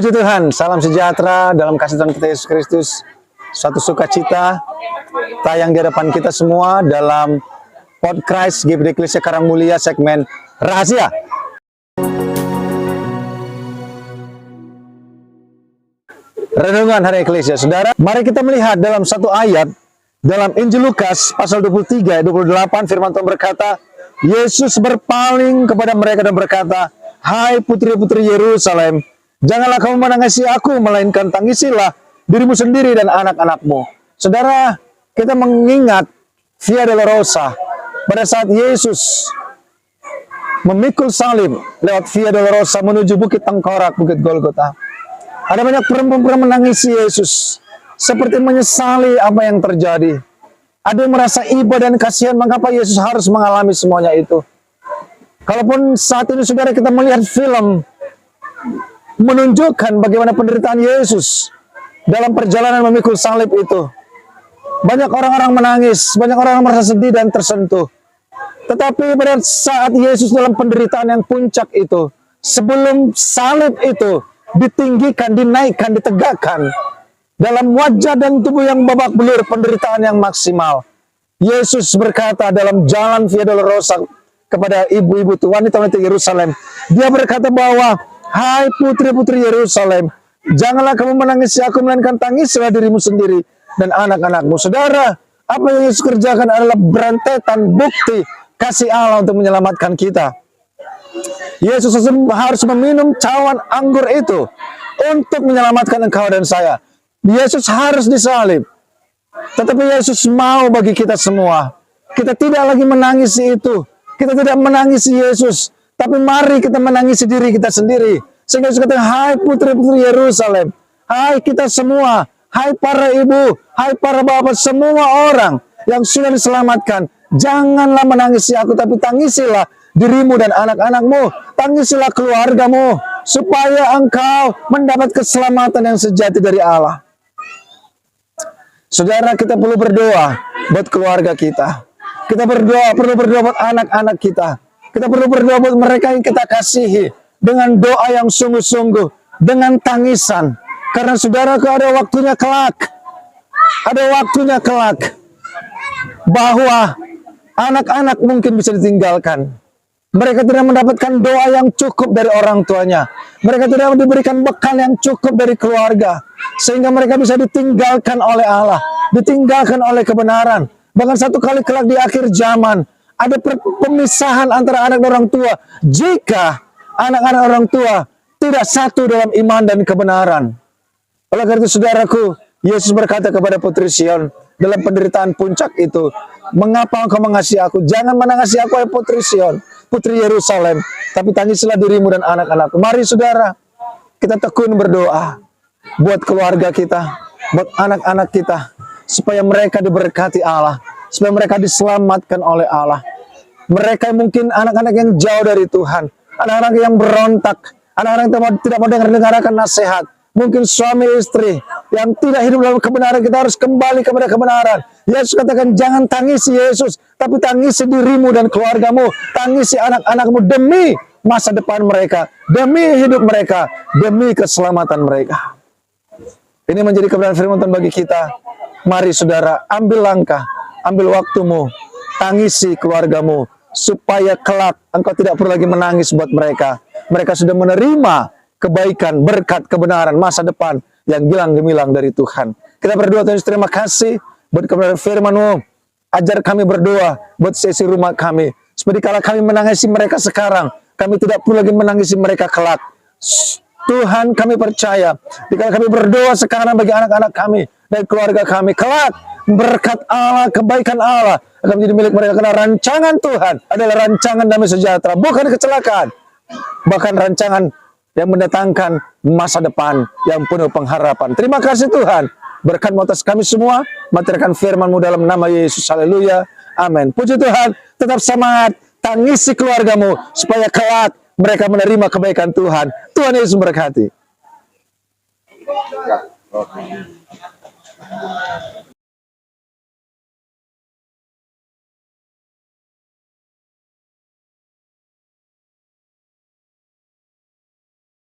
Puji Tuhan, salam sejahtera dalam kasih Tuhan kita Yesus Kristus. Suatu sukacita tayang di hadapan kita semua dalam podcast GBD Eklesia Karangmulia segmen Rahasia. Renungan Hari Eklesia. Saudara, mari kita melihat dalam satu ayat dalam Injil Lukas pasal 23 ayat 28, firman Tuhan berkata, Yesus berpaling kepada mereka dan berkata, "Hai putri-putri Yerusalem, janganlah kamu menangisi aku, melainkan tangisilah dirimu sendiri dan anak-anakmu." Saudara, kita mengingat Via Dolorosa pada saat Yesus memikul salib lewat Via Dolorosa menuju Bukit Tengkorak, Bukit Golgota. Ada banyak perempuan menangisi Yesus, seperti menyesali apa yang terjadi. Ada yang merasa iba dan kasihan, mengapa Yesus harus mengalami semuanya itu. Kalaupun saat ini saudara kita melihat film menunjukkan bagaimana penderitaan Yesus dalam perjalanan memikul salib itu, banyak orang-orang menangis, banyak orang merasa sedih dan tersentuh. Tetapi pada saat Yesus dalam penderitaan yang puncak itu, sebelum salib itu ditinggikan, dinaikkan, ditegakkan, dalam wajah dan tubuh yang babak belur, penderitaan yang maksimal, Yesus berkata dalam jalan Via Dolorosa kepada ibu-ibu wanita-wanita Yerusalem, dia berkata bahwa, "Hai putri-putri Yerusalem, janganlah kamu menangisi aku, melainkan tangislah dirimu sendiri dan anak-anakmu." Saudara, apa yang Yesus kerjakan adalah berantetan bukti kasih Allah untuk menyelamatkan kita. Yesus harus meminum cawan anggur itu untuk menyelamatkan engkau dan saya. Yesus harus disalib. Tetapi Yesus mau bagi kita semua. Kita tidak lagi menangisi itu. Kita tidak menangisi Yesus. Tapi mari kita menangisi diri kita sendiri. Sehingga Yesus kata, "Hai putri-putri Yerusalem, hai kita semua, hai para ibu, hai para bapak, semua orang yang sudah diselamatkan, janganlah menangisi aku, tapi tangisilah dirimu dan anak-anakmu, tangisilah keluargamu, supaya engkau mendapat keselamatan yang sejati dari Allah." Saudara, kita perlu berdoa buat keluarga kita. Kita perlu berdoa buat anak-anak kita. Kita perlu berdoa buat mereka yang kita kasihi dengan doa yang sungguh-sungguh, dengan tangisan. Karena saudaraku, ada waktunya kelak. Ada waktunya kelak bahwa anak-anak mungkin bisa ditinggalkan. Mereka tidak mendapatkan doa yang cukup dari orang tuanya. Mereka tidak diberikan bekal yang cukup dari keluarga. Sehingga mereka bisa ditinggalkan oleh Allah. Ditinggalkan oleh kebenaran. Bahkan satu kali kelak di akhir zaman, ada pemisahan antara anak dan orang tua. Jika anak-anak orang tua tidak satu dalam iman dan kebenaran. Oleh karena itu saudaraku, Yesus berkata kepada putri Sion dalam penderitaan puncak itu, "Mengapa engkau mengasihi aku? Jangan menangisi aku, hai putri Sion, putri Yerusalem, tapi tangisilah dirimu dan anak-anakku." Mari saudara, kita tekun berdoa buat keluarga kita, buat anak-anak kita, supaya mereka diberkati Allah, supaya mereka diselamatkan oleh Allah. Mereka mungkin anak-anak yang jauh dari Tuhan, anak-anak yang berontak, anak-anak yang tidak mau dengarkan nasihat. Mungkin suami istri yang tidak hidup dalam kebenaran, kita harus kembali kepada kebenaran. Yesus katakan, jangan tangisi Yesus, tapi tangisi dirimu dan keluargamu, tangisi anak-anakmu demi masa depan mereka, demi hidup mereka, demi keselamatan mereka. Ini menjadi kebenaran firman Tuhan bagi kita. Mari saudara, ambil langkah, ambil waktumu, tangisi keluargamu, supaya kelak engkau tidak perlu lagi menangis buat mereka. Mereka sudah menerima kebaikan, berkat, kebenaran, masa depan yang gilang gemilang dari Tuhan. Kita berdoa, Tuhan Yesus, terima kasih buat kebenaran firman-Mu. Ajar kami berdoa buat sesi rumah kami. Seperti kalau kami menangisi mereka sekarang, kami tidak perlu lagi menangisi mereka kelak. Tuhan, kami percaya, jika kami berdoa sekarang bagi anak-anak kami dan keluarga kami, kelak berkat Allah, kebaikan Allah akan menjadi milik mereka. Karena rancangan Tuhan adalah rancangan damai sejahtera, bukan kecelakaan. Bahkan rancangan yang mendatangkan masa depan yang penuh pengharapan. Terima kasih Tuhan. Berkat atas kami semua. Materkan firman-Mu dalam nama Yesus. Haleluya. Amin. Puji Tuhan. Tetap semangat. Tangisi keluargamu. Supaya kelak mereka menerima kebaikan Tuhan. Tuhan Yesus memberkati.